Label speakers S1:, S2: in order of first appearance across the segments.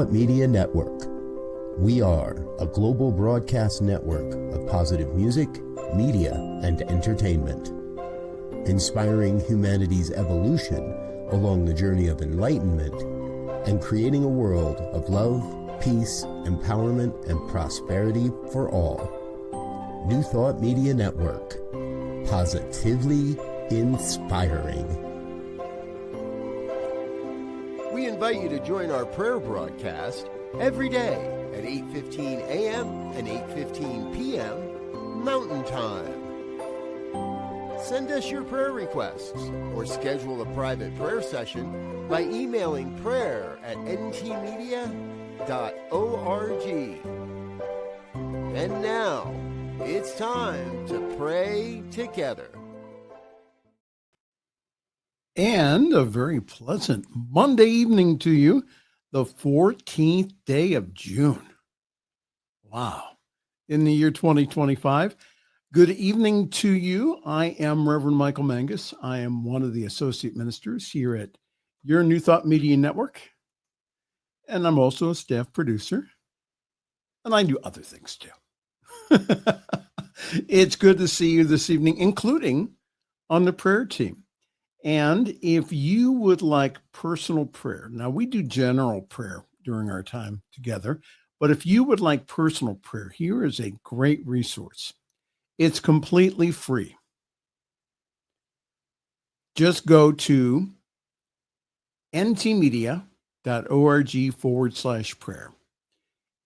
S1: Thought Media Network. We are a global broadcast network of positive music, media, and entertainment, inspiring humanity's evolution along the journey of enlightenment and creating a world of love, peace, empowerment, and prosperity for all. New Thought Media Network. Positively inspiring. We invite you to join our prayer broadcast every day at 8:15 a.m. and 8:15 p.m. Mountain Time. Send us your prayer requests or schedule a private prayer session by emailing prayer@ntmedia.org. And now, it's time to pray together.
S2: And a very pleasant Monday evening to you, the 14th day of June. Wow. In the year 2025. Good evening to you. I am Reverend Michael Mangus. I am one of the associate ministers here at your New Thought Media Network. And I'm also a staff producer. And I do other things too. It's good to see you this evening, including on the prayer team. And if you would like personal prayer, now we do general prayer during our time together, but if you would like personal prayer, here is a great resource. It's completely free. Just go to ntmedia.org/prayer.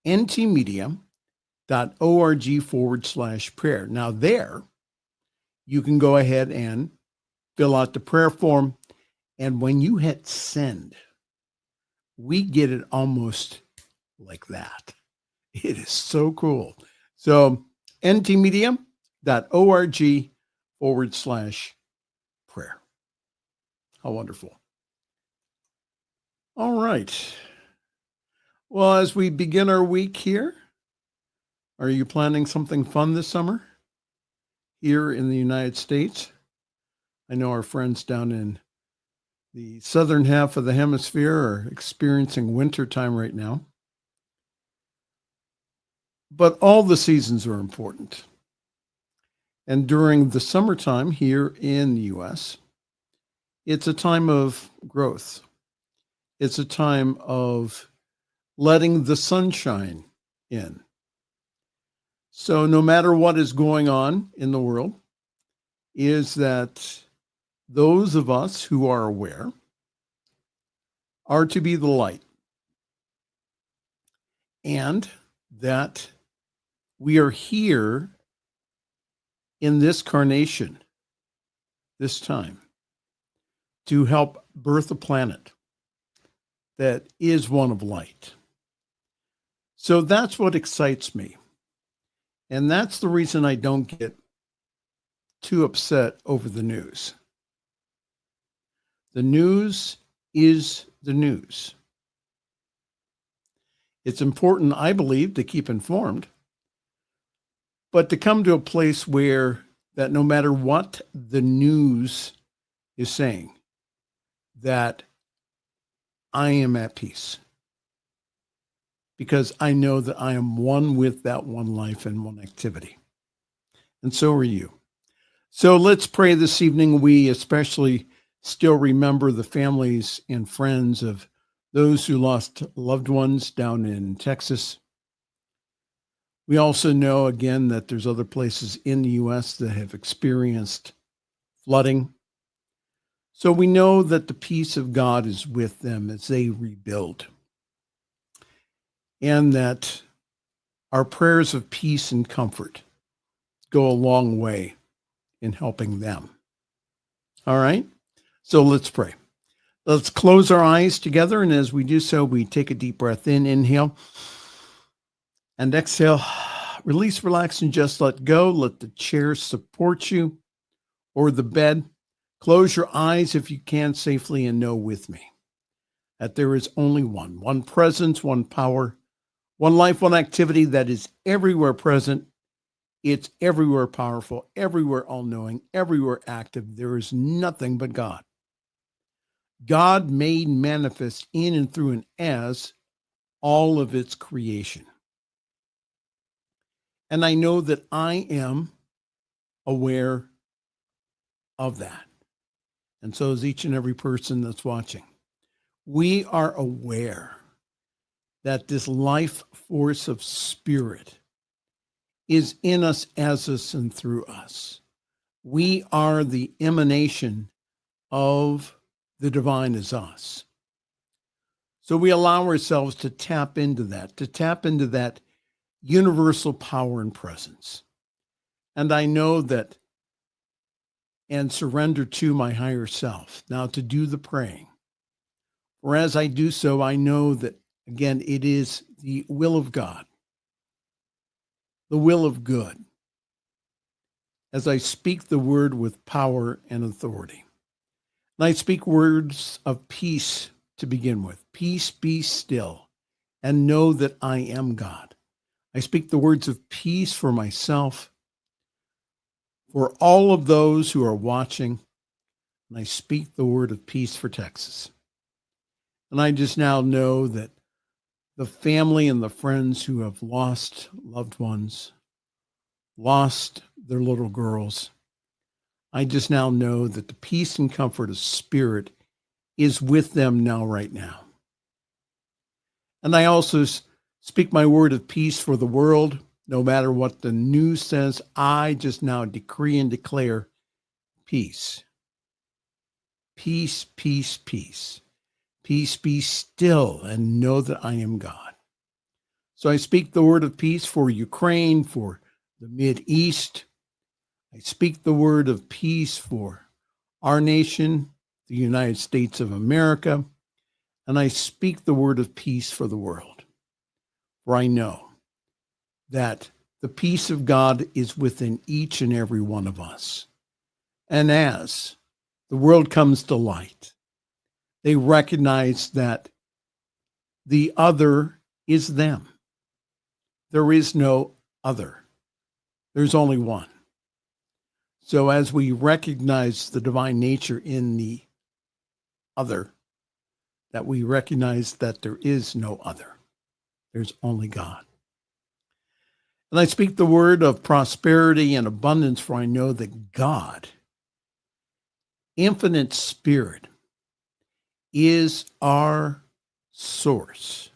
S2: ntmedia.org/prayer. Now there, you can go ahead and fill out the prayer form. And when you hit send, we get it almost like that. It is so cool. So ntmedia.org/prayer. How wonderful. All right. Well, as we begin our week here, are you planning something fun this summer here in the United States? I know our friends down in the southern half of the hemisphere are experiencing winter time right now. But all the seasons are important. And during the summertime here in the U.S., it's a time of growth. It's a time of letting the sunshine in. So no matter what is going on in the world, is that those of us who are aware are to be the light, and that we are here in this carnation, this time, to help birth a planet that is one of light. So that's what excites me. And that's the reason I don't get too upset over the news. The news is the news. It's important, I believe, to keep informed, but to come to a place where that no matter what the news is saying, that I am at peace. Because I know that I am one with that one life and one activity. And so are you. So let's pray this evening. We especially still remember the families and friends of those who lost loved ones down in Texas. We also know, again, that there's other places in the U.S. that have experienced flooding. So we know that the peace of God is with them as they rebuild. And that our prayers of peace and comfort go a long way in helping them. All right? So let's pray. Let's close our eyes together. And as we do so, we take a deep breath in, inhale, and exhale. Release, relax, and just let go. Let the chair support you or the bed. Close your eyes if you can safely and know with me that there is only one presence, one power, one life, one activity that is everywhere present. It's everywhere powerful, everywhere all-knowing, everywhere active. There is nothing but God. God made manifest in and through and as all of its creation. And I know that I am aware of that. And so is each and every person that's watching. We are aware that this life force of spirit is in us, as us, and through us. We are the emanation of the divine as us. So we allow ourselves to tap into that universal power and presence. And I know that, and surrender to my higher self now to do the praying. For as I do so, I know that, again, it is the will of God, the will of good, as I speak the word with power and authority. And I speak words of peace to begin with. Peace, be still, and know that I am God. I speak the words of peace for myself, for all of those who are watching, and I speak the word of peace for Texas. And I just now know that the family and the friends who have lost loved ones, lost their little girls, I just now know that the peace and comfort of spirit is with them now, right now. And I also speak my word of peace for the world. No matter what the news says, I just now decree and declare peace. Peace, peace, peace. Peace, be still, and know that I am God. So I speak the word of peace for Ukraine, for the Mideast. I speak the word of peace for our nation, the United States of America, and I speak the word of peace for the world. For I know that the peace of God is within each and every one of us. And as the world comes to light, they recognize that the other is them. There is no other. There's only one. So as we recognize the divine nature in the other, that we recognize that there is no other. There's only God. And I speak the word of prosperity and abundance, for I know that God, infinite spirit, is our source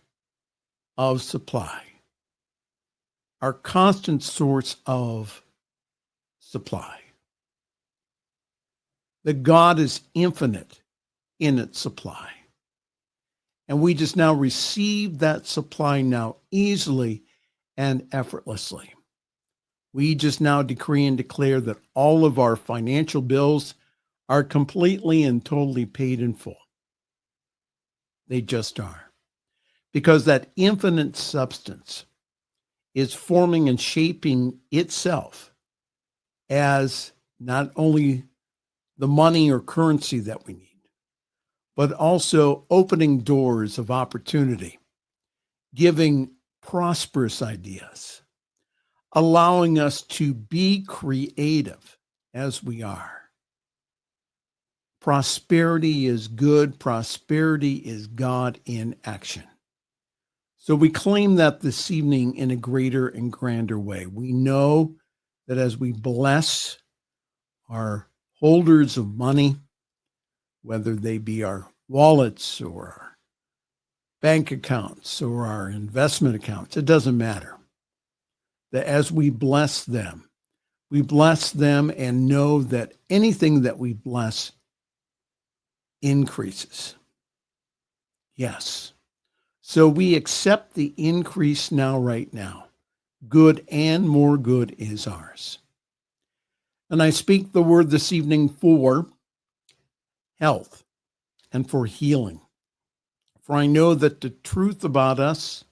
S2: of supply, our constant source of supply. That God is infinite in its supply. And we just now receive that supply now easily and effortlessly. We just now decree and declare that all of our financial bills are completely and totally paid in full. They just are. Because that infinite substance is forming and shaping itself as not only the money or currency that we need, but also opening doors of opportunity, giving prosperous ideas, allowing us to be creative as we are. Prosperity is good. Prosperity is God in action. So we claim that this evening in a greater and grander way. We know that as we bless our holders of money, whether they be our wallets or our bank accounts or our investment accounts, it doesn't matter. That as we bless them and know that anything that we bless increases. Yes. So we accept the increase now, right now. Good and more good is ours. And I speak the word this evening for health and for healing. For I know that the truth about us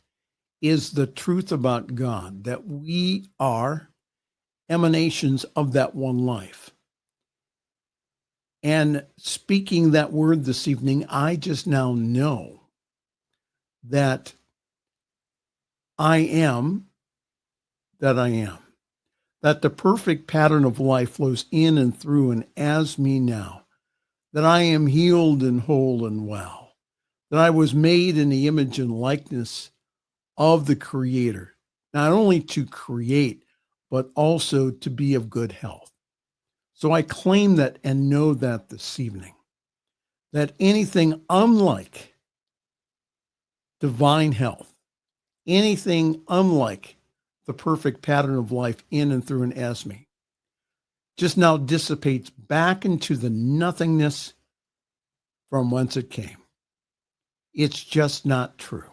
S2: is the truth about God, that we are emanations of that one life. And speaking that word this evening, I just now know that I am that I am. That the perfect pattern of life flows in and through and as me now. That I am healed and whole and well. That I was made in the image and likeness of the Creator, not only to create, but also to be of good health. So I claim that and know that this evening, that anything unlike divine health, anything unlike the perfect pattern of life in and through and as me, just now dissipates back into the nothingness from whence it came. It's just not true.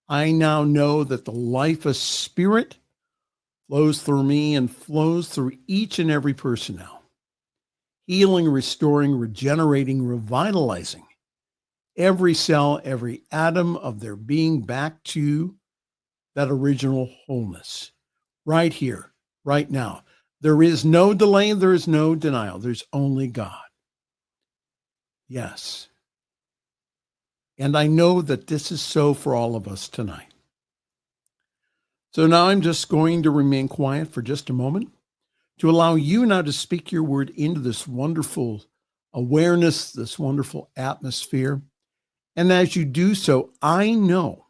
S2: I now know that the life of spirit flows through me and flows through each and every person now, healing, restoring, regenerating, revitalizing every cell, every atom of their being back to that original wholeness, right here, right now. There is no delay, there is no denial, there's only God. Yes. And I know that this is so for all of us tonight. So now I'm just going to remain quiet for just a moment to allow you now to speak your word into this wonderful awareness, this wonderful atmosphere. And as you do so, I know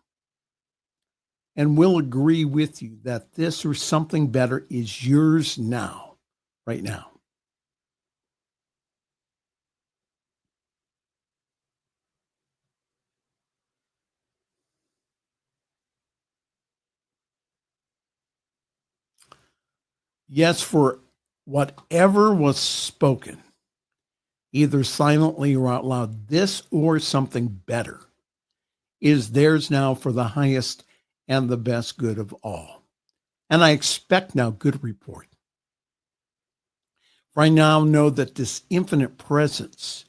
S2: and will agree with you that this or something better is yours now, right now. Yes, for whatever was spoken, either silently or out loud, this or something better is theirs now for the highest and the best good of all. And I expect now good report. For I now know that this infinite presence,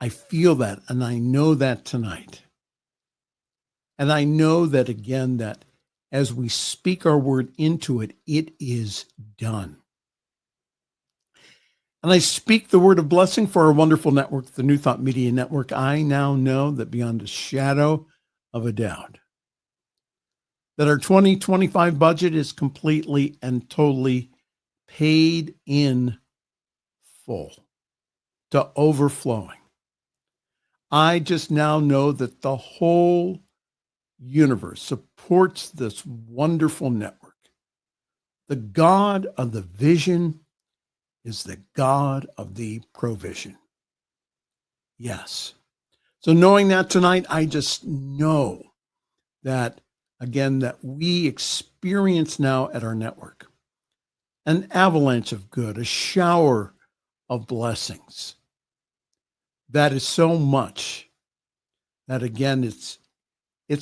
S2: I feel that and I know that tonight. And I know that again, that as we speak our word into it, it is done. And I speak the word of blessing for our wonderful network, the New Thought Media Network. I now know that beyond a shadow of a doubt, that our 2025 budget is completely and totally paid in full to overflowing. I just now know that the whole universe supports this wonderful network. The God of the vision is the God of the provision. Yes. So knowing that tonight, I just know that, again, that we experience now at our network an avalanche of good, a shower of blessings. That is so much that, again, it's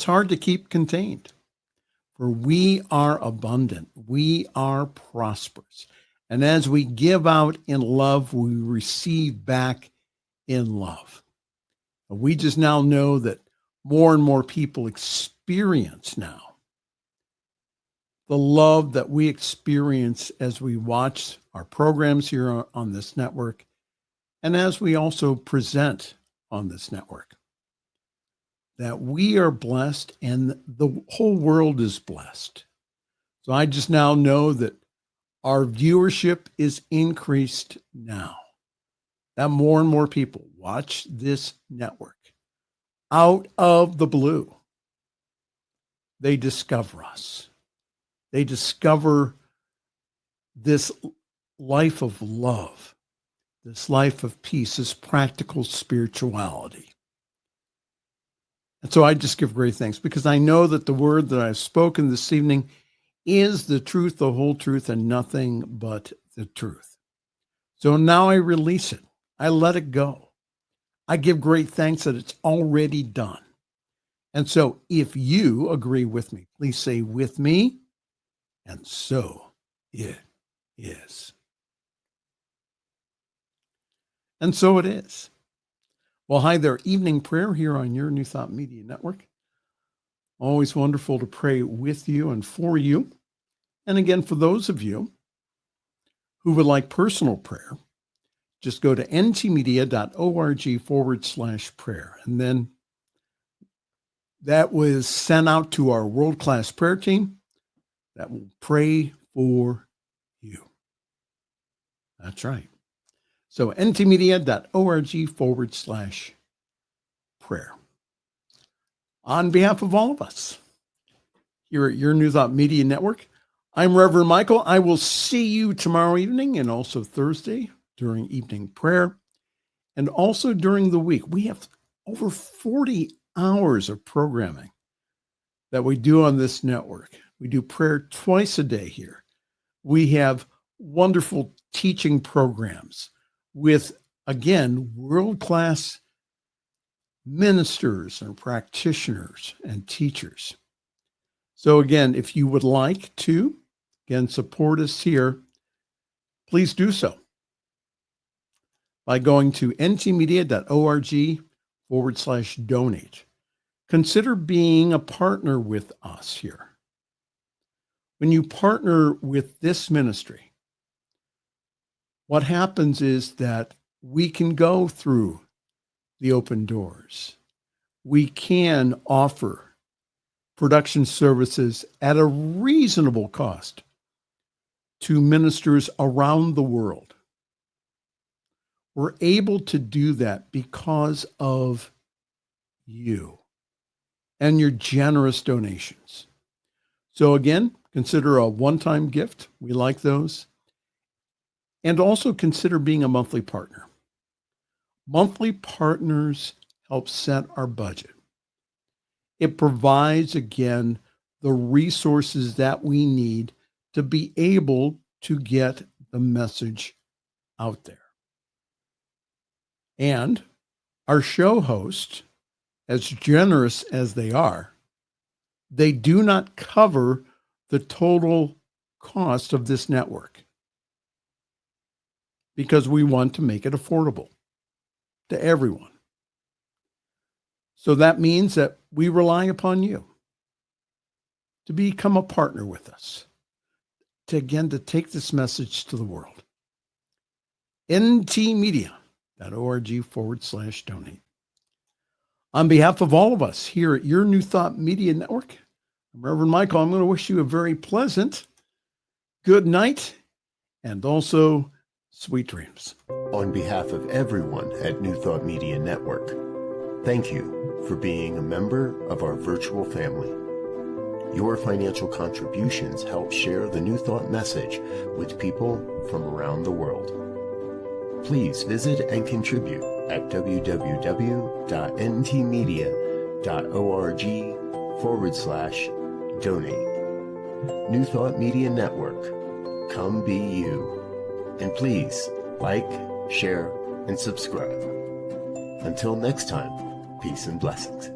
S2: hard to keep contained. For we are abundant. We are prosperous. And as we give out in love, we receive back in love. We just now know that more and more people experience now the love that we experience as we watch our programs here on this network and as we also present on this network. That we are blessed and the whole world is blessed. So I just now know that our viewership is increased now. That more and more people watch this network out of the blue. They discover us. They discover this life of love, this life of peace, this practical spirituality. And so I just give great thanks because I know that the word that I've spoken this evening is the truth, the whole truth, and nothing but the truth. So now I release it. I let it go. I give great thanks that it's already done. And so if you agree with me, please say with me, and so it is. And so it is. Well, hi there. Evening prayer here on your New Thought Media Network. Always wonderful to pray with you and for you. And again, for those of you who would like personal prayer, just go to ntmedia.org/prayer. And then that was sent out to our world-class prayer team that will pray for you. That's right. So ntmedia.org/prayer. On behalf of all of us, here at Your New Thought Media Network. I'm Reverend Michael. I will see you tomorrow evening and also Thursday during evening prayer and also during the week. We have over 40 hours of programming that we do on this network. We do prayer twice a day here. We have wonderful teaching programs with, again, world-class ministers and practitioners and teachers. So again, if you would like to, again, support us here, please do so by going to ntmedia.org/donate. Consider being a partner with us here. When you partner with this ministry, what happens is that we can go through the open doors. We can offer production services at a reasonable cost to ministers around the world. We're able to do that because of you and your generous donations. So again, consider a one-time gift. We like those. And also consider being a monthly partner. Monthly partners help set our budget. It provides, again, the resources that we need to be able to get the message out there. And our show hosts, as generous as they are, they do not cover the total cost of this network because we want to make it affordable to everyone. So that means that we rely upon you to become a partner with us, to take this message to the world. ntmedia.org/donate. On behalf of all of us here at Your New Thought Media Network, I'm Reverend Michael. I'm going to wish you a very pleasant good night and also sweet dreams.
S1: On behalf of everyone at New Thought Media Network, thank you for being a member of our virtual family. Your financial contributions help share the New Thought message with people from around the world. Please visit and contribute at www.ntmedia.org/donate. New Thought Media Network, come be you. And please like, share, and subscribe. Until next time, peace and blessings.